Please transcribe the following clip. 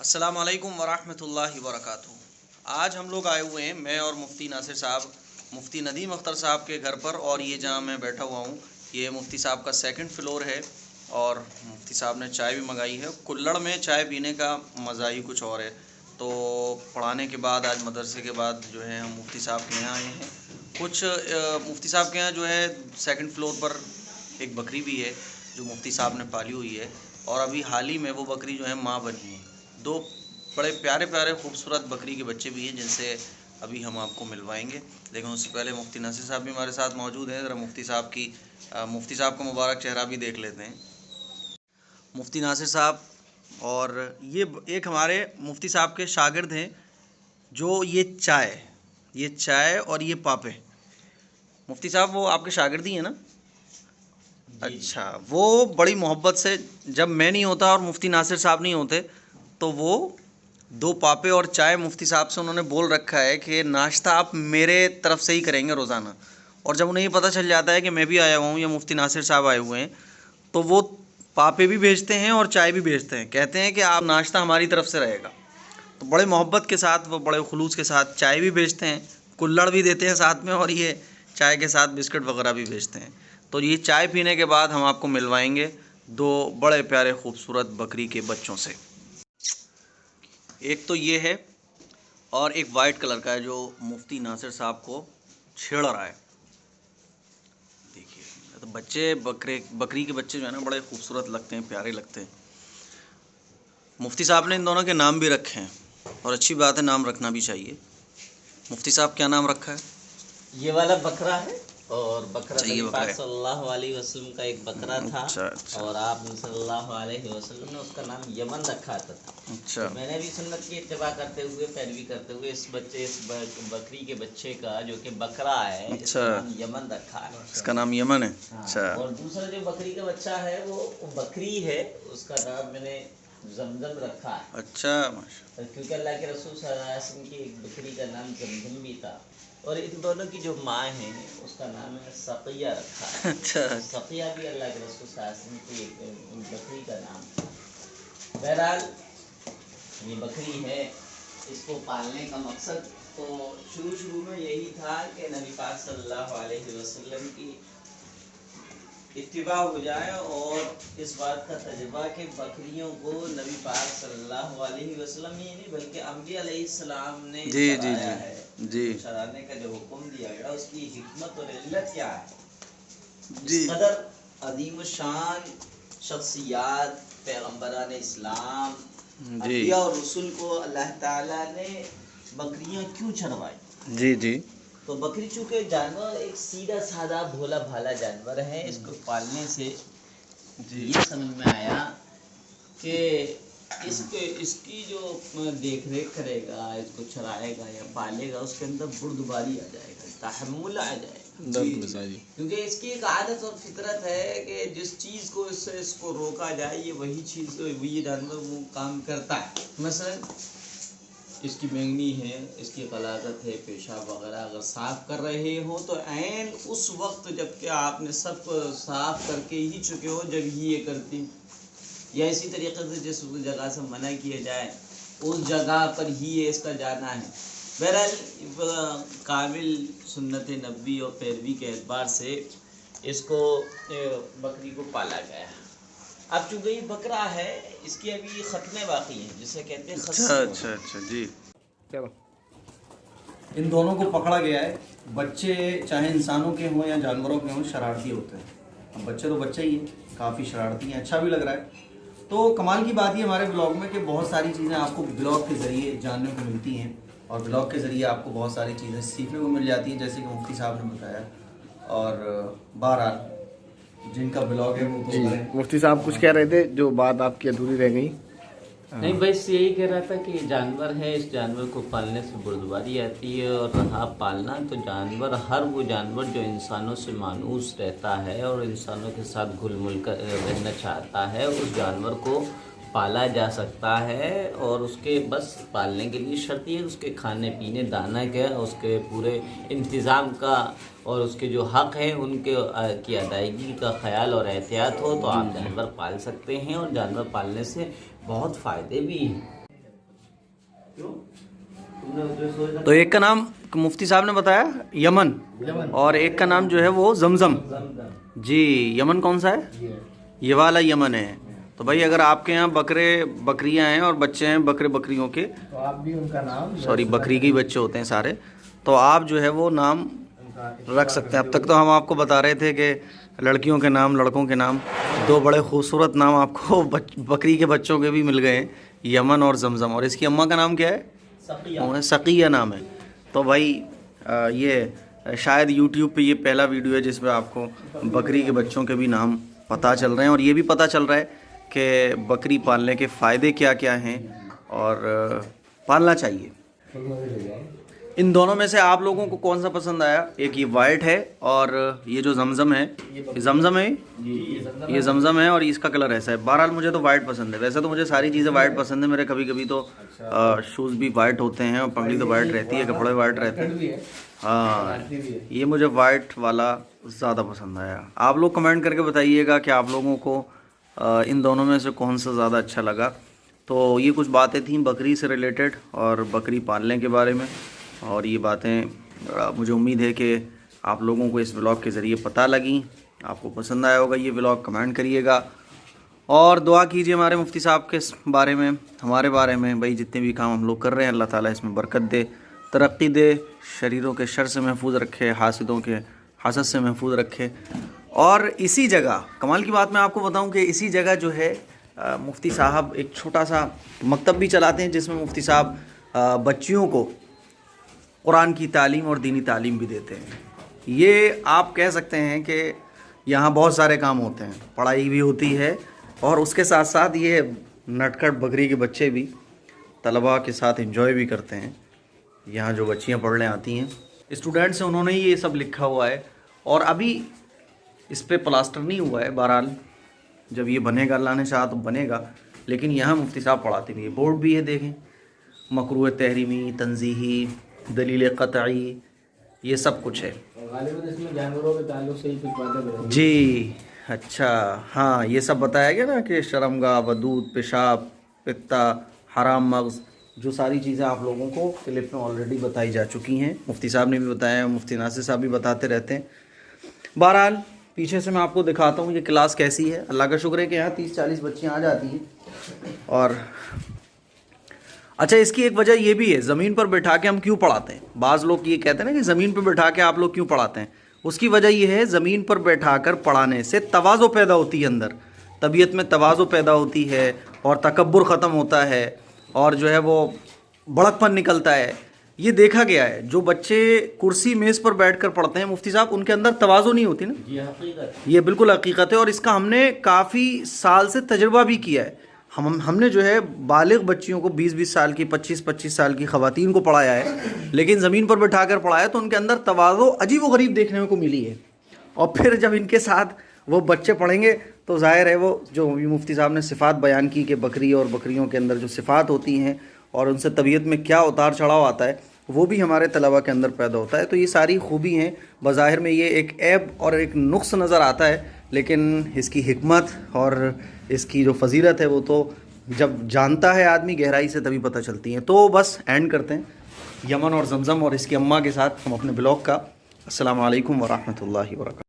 السلام علیکم ورحمۃ اللہ وبرکاتہ۔ آج ہم لوگ آئے ہوئے ہیں، میں اور مفتی ناصر صاحب، مفتی ندیم اختر صاحب کے گھر پر، اور یہ جہاں میں بیٹھا ہوا ہوں یہ مفتی صاحب کا سیکنڈ فلور ہے، اور مفتی صاحب نے چائے بھی منگائی ہے۔ کلڑ میں چائے پینے کا مزہ ہی کچھ اور ہے۔ تو پڑھانے کے بعد آج مدرسے کے بعد جو ہے ہم مفتی صاحب کے یہاں آئے ہیں۔ کچھ مفتی صاحب کے یہاں جو ہے سیکنڈ فلور پر ایک بکری بھی ہے جو مفتی صاحب نے پالی ہوئی ہے، اور ابھی حال ہی میں وہ بکری جو ہے ماں بنی ہے۔ دو بڑے پیارے پیارے خوبصورت بکری کے بچے بھی ہیں جن سے ابھی ہم آپ کو ملوائیں گے، لیکن اس سے پہلے مفتی ناصر صاحب بھی ہمارے ساتھ موجود ہیں۔ ذرا مفتی صاحب کا مبارک چہرہ بھی دیکھ لیتے ہیں۔ مفتی ناصر صاحب، اور یہ ایک ہمارے مفتی صاحب کے شاگرد ہیں جو یہ چائے اور یہ پاپے۔ مفتی صاحب وہ آپ کے شاگرد ہی ہیں نا؟ اچھا، وہ بڑی محبت سے، جب میں نہیں ہوتا اور مفتی ناصر صاحب نہیں ہوتے تو وہ دو پاپے اور چائے مفتی صاحب سے انہوں نے بول رکھا ہے کہ ناشتہ آپ میرے طرف سے ہی کریں گے روزانہ، اور جب انہیں یہ پتہ چل جاتا ہے کہ میں بھی آیا ہوا ہوں یا مفتی ناصر صاحب آئے ہوئے ہیں تو وہ پاپے بھی بھیجتے ہیں اور چائے بھی بھیجتے ہیں، کہتے ہیں کہ آپ ناشتہ ہماری طرف سے رہے گا۔ تو بڑے محبت کے ساتھ، وہ بڑے خلوص کے ساتھ چائے بھی بھیجتے ہیں، کلڑ بھی دیتے ہیں ساتھ میں، اور یہ چائے کے ساتھ بسکٹ وغیرہ بھی بھیجتے ہیں۔ تو یہ چائے پینے کے بعد ہم آپ کو ملوائیں گے دو بڑے پیارے خوبصورت بکری کے بچوں سے۔ ایک تو یہ ہے، اور ایک وائٹ کلر کا ہے جو مفتی ناصر صاحب کو چھیڑ رہا ہے۔ دیکھیے تو بکری کے بچے جو ہیں نا بڑے خوبصورت لگتے ہیں، پیارے لگتے ہیں۔ مفتی صاحب نے ان دونوں کے نام بھی رکھے ہیں، اور اچھی بات ہے، نام رکھنا بھی چاہیے۔ مفتی صاحب کیا نام رکھا ہے؟ یہ والا بکرا ہے، اور بکرا اچھا، یہ نبی بکرا پاک ہے۔ صلی اللہ علیہ وسلم کا ایک بکرا تھا، اچھا۔ اور آپ صلی اللہ علیہ وسلم نے اس کا نام یمن رکھا تھا۔ اچھا، میں نے بھی سنت کی اتباع کرتے ہوئے، پیروی کرتے ہوئے اس بکری کے بچے کا جو کہ بکرا ہے اس کا نام یمن رکھا ہے۔ اس کا نام یمن ہے۔ اچھا، اور دوسرا جو بکری کا بچہ ہے وہ بکری ہے، اس کا نام میں نے زمزم رکھا ہے۔ اچھا، ماشاء کیونکہ اللہ کے رسول صلی اللہ علیہ وسلم کی ایک بکری کا نام زمزم بھی تھا، اور ان دونوں کی جو ماں ہیں اس کا نام ہے سقیہ رکھا ہے۔ اچھا، سقیہ بھی اللہ کے رسول صلی اللہ علیہ وسلم کی ایک بکری کا نام تھا۔ بہرحال یہ بکری ہے، اس کو پالنے کا مقصد تو شروع میں یہی تھا کہ نبی پاک صلی اللہ علیہ وسلم کی اتباع ہو جائے، اور اس بات کا تجربہ کہ بکریوں کو نبی پاک صلی اللہ علیہ وسلم ہی نہیں بلکہ انبیاء علیہ السلام نے چرایا ہے۔ چرانے کا جو حکم دیا گیا اس کی حکمت اور علت کیا ہے؟ اس قدر عظیم الشان شخصیات، پیغمبران اسلام، انبیاء اور رسول کو اللہ تعالیٰ نے بکریاں کیوں چروائی؟ جی۔ تو بکری چونکہ جانور ایک سیدھا سادہ بھولا بھالا جانور ہے، اس کو پالنے سے یہ سمجھ میں آیا کہ اس کی جو دیکھ ریکھ کرے گا، اس کو چرائے گا یا پالے گا، اس کے اندر بردباری آ جائے گا، تحمل آ جائے گا، کیونکہ اس کی ایک عادت اور فطرت ہے کہ جس چیز کو اس کو روکا جائے، یہ وہی چیز، وہی جانور وہ کام کرتا ہے۔ مثلا اس کی بینگنی ہے، اس کی غلاظت ہے، پیشاب وغیرہ اگر صاف کر رہے ہو تو عین اس وقت جب کہ آپ نے سب صاف کر کے ہی چکے ہو جب ہی یہ کرتی، یا اسی طریقے سے جس جگہ سے منع کیا جائے اس جگہ پر ہی یہ اس کا جانا ہے۔ بہرحال کامل سنت نبوی اور پیروی کے اعتبار سے اس کو بکری کو پالا گیا ہے۔ اب چونکہ یہ بکرا ہے، اس کی ابھی ختمیں باقی ہیں، جسے کہتے ہیں خصی۔ اچھا جی، چلو۔ ان دونوں کو پکڑا گیا ہے۔ بچے چاہے انسانوں کے ہوں یا جانوروں کے ہوں شرارتی ہوتے ہیں۔ اب بچے تو بچے ہی ہیں، کافی شرارتی ہیں، اچھا بھی لگ رہا ہے۔ تو کمال کی بات یہ ہمارے بلاگ میں کہ بہت ساری چیزیں آپ کو بلاگ کے ذریعے جاننے کو ملتی ہیں، اور بلاگ کے ذریعے آپ کو بہت ساری چیزیں سیکھنے کو مل جاتی ہیں، جیسے کہ مفتی صاحب نے بتایا۔ اور بہرحال جن کا بلاگ ہے وہ مفتی صاحب کچھ کہہ رہے تھے جو بات آپ کی ادھوری رہ گئی۔ نہیں، بس یہی کہہ رہا تھا کہ یہ جانور ہے، اس جانور کو پالنے سے بردباری آتی ہے، اور رہا پالنا تو جانور، ہر وہ جانور جو انسانوں سے مانوس رہتا ہے اور انسانوں کے ساتھ گھل مل کر رہنا چاہتا ہے، اس جانور کو پالا جا سکتا ہے، اور اس کے بس پالنے کے لیے شرط یہ ہے اس کے کھانے پینے، دانہ کا، اس کے پورے انتظام کا، اور اس کے جو حق ہیں ان کے کی ادائیگی کا خیال اور احتیاط ہو تو آپ جانور پال سکتے ہیں، اور جانور پالنے سے بہت فائدے بھی ہیں۔ تو ایک کا نام مفتی صاحب نے بتایا یمن، اور ایک کا نام جو ہے وہ زمزم. جی یمن کون سا ہے؟ یہ والا یمن ہے. تو بھائی اگر آپ کے یہاں بکریاں ہیں اور بچے ہیں بکریوں کے، تو آپ بھی ان کا نام سوری بکری کے بچے ہوتے ہیں سارے، تو آپ جو ہے وہ نام رکھ سکتے ہیں. اب تک تو ہم آپ کو بتا رہے تھے کہ لڑکیوں کے نام، لڑکوں کے نام، دو بڑے خوبصورت نام آپ کو بکری کے بچوں کے بھی مل گئے ہیں، یمن اور زمزم. اور اس کی اماں کا نام کیا ہے؟ سقیہ نام ہے. تو بھائی یہ شاید یوٹیوب پہ یہ پہلا ویڈیو ہے جس میں آپ کو بکری کے بچوں کے بھی نام پتہ چل رہے ہیں، اور یہ بھی پتہ چل رہا ہے کہ بکری پالنے کے فائدے کیا کیا ہیں اور پالنا چاہیے. ان دونوں میں سے آپ لوگوں کو کون سا پسند آیا؟ ایک یہ وائٹ ہے اور یہ جو زمزم ہے، زمزم ہے، یہ زمزم ہے اور اس کا کلر ایسا ہے. بہرحال مجھے تو وائٹ پسند ہے. ویسے تو مجھے ساری چیزیں وائٹ پسند ہیں. میرے کبھی کبھی تو شوز بھی وائٹ ہوتے ہیں اور پگڑی تو وائٹ رہتی ہے، کپڑے وائٹ رہتے ہیں. ہاں یہ مجھے وائٹ والا زیادہ پسند آیا. آپ لوگ کمنٹ کر کے بتائیے گا کہ آپ لوگوں کو ان دونوں میں سے کون سا زیادہ اچھا لگا. تو یہ کچھ باتیں تھیں بکری سے ریلیٹڈ اور بکری پالنے کے بارے میں، اور یہ باتیں مجھے امید ہے کہ آپ لوگوں کو اس ولاگ کے ذریعے پتہ لگیں. آپ کو پسند آیا ہوگا یہ ولاگ، کمنٹ کریے گا اور دعا کیجیے ہمارے مفتی صاحب کے بارے میں، ہمارے بارے میں. بھائی جتنے بھی کام ہم لوگ کر رہے ہیں اللہ تعالیٰ اس میں برکت دے، ترقی دے، شریروں کے شر سے محفوظ رکھے، حاسدوں کے حسد سے محفوظ رکھے. اور اسی جگہ کمال کی بات میں آپ کو بتاؤں کہ اسی جگہ جو ہے مفتی صاحب ایک چھوٹا سا مکتب بھی چلاتے ہیں جس میں مفتی صاحب بچیوں کو قرآن کی تعلیم اور دینی تعلیم بھی دیتے ہیں. یہ آپ کہہ سکتے ہیں کہ یہاں بہت سارے کام ہوتے ہیں، پڑھائی بھی ہوتی ہے اور اس کے ساتھ ساتھ یہ نٹکٹ بکری کے بچے بھی طلباء کے ساتھ انجوائے بھی کرتے ہیں. یہاں جو بچیاں پڑھنے آتی ہیں اسٹوڈنٹس ہیں، انہوں نے ہی یہ سب لکھا ہوا ہے اور ابھی اس پہ پلاسٹر نہیں ہوا ہے. بہرحال جب یہ بنے گا اللہ نے چاہا تو بنے گا. لیکن یہاں مفتی صاحب پڑھاتے بھی ہیں. بورڈ بھی ہے دیکھیں، مکروہ تحریمی، تنزیہی، دلیل قطعی، یہ سب کچھ ہے. غالباً اس میں جانوروں کے تعلق سے ہی کچھ باتیں کریں. جی اچھا ہاں یہ سب بتایا گیا نا کہ شرمگاہ، ودود، پیشاب، پتا، حرام مغز، جو ساری چیزیں آپ لوگوں کو کلپ میں آلریڈی بتائی جا چکی ہیں. مفتی صاحب نے بھی بتایا، مفتی ناصر صاحب بھی بتاتے رہتے ہیں. بہرحال پیچھے سے میں آپ کو دکھاتا ہوں یہ کلاس کیسی ہے. اللہ کا شکر ہے کہ یہاں 30-40 بچیاں آ جاتی ہیں. اور اچھا اس کی ایک وجہ یہ بھی ہے زمین پر بٹھا کے ہم کیوں پڑھاتے ہیں. بعض لوگ یہ کہتے ہیں نا کہ زمین پر بٹھا کے آپ لوگ کیوں پڑھاتے ہیں. اس کی وجہ یہ ہے زمین پر بیٹھا کر پڑھانے سے تواضع پیدا ہوتی ہے، اندر طبیعت میں تواضع پیدا ہوتی ہے اور تکبر ختم ہوتا ہے اور جو ہے وہ بڑک پن نکلتا ہے. یہ دیکھا گیا ہے جو بچے کرسی میز پر بیٹھ کر پڑھتے ہیں مفتی صاحب ان کے اندر تواضع نہیں ہوتی نا. یہ بالکل حقیقت ہے اور اس کا ہم نے کافی سال سے تجربہ بھی کیا ہے. ہم نے جو ہے بالغ بچیوں کو 20-20 سال کی، 25-25 سال کی خواتین کو پڑھایا ہے، لیکن زمین پر بٹھا کر پڑھایا تو ان کے اندر تواضع عجیب و غریب دیکھنے کو ملی ہے. اور پھر جب ان کے ساتھ وہ بچے پڑھیں گے تو ظاہر ہے وہ جو مفتی صاحب نے صفات بیان کی کہ بکری اور بکریوں کے اندر جو صفات ہوتی ہیں اور ان سے طبیعت میں کیا اتار چڑھاؤ آتا ہے وہ بھی ہمارے طلباء کے اندر پیدا ہوتا ہے. تو یہ ساری خوبی ہیں. بظاہر میں یہ ایک عیب اور ایک نقص نظر آتا ہے، لیکن اس کی حکمت اور اس کی جو فضیلت ہے وہ تو جب جانتا ہے آدمی گہرائی سے تبھی پتہ چلتی ہیں. تو بس اینڈ کرتے ہیں یمن اور زمزم اور اس کی اماں کے ساتھ ہم اپنے بلاگ کا. السلام علیکم ورحمۃ اللہ وبرکاتہ.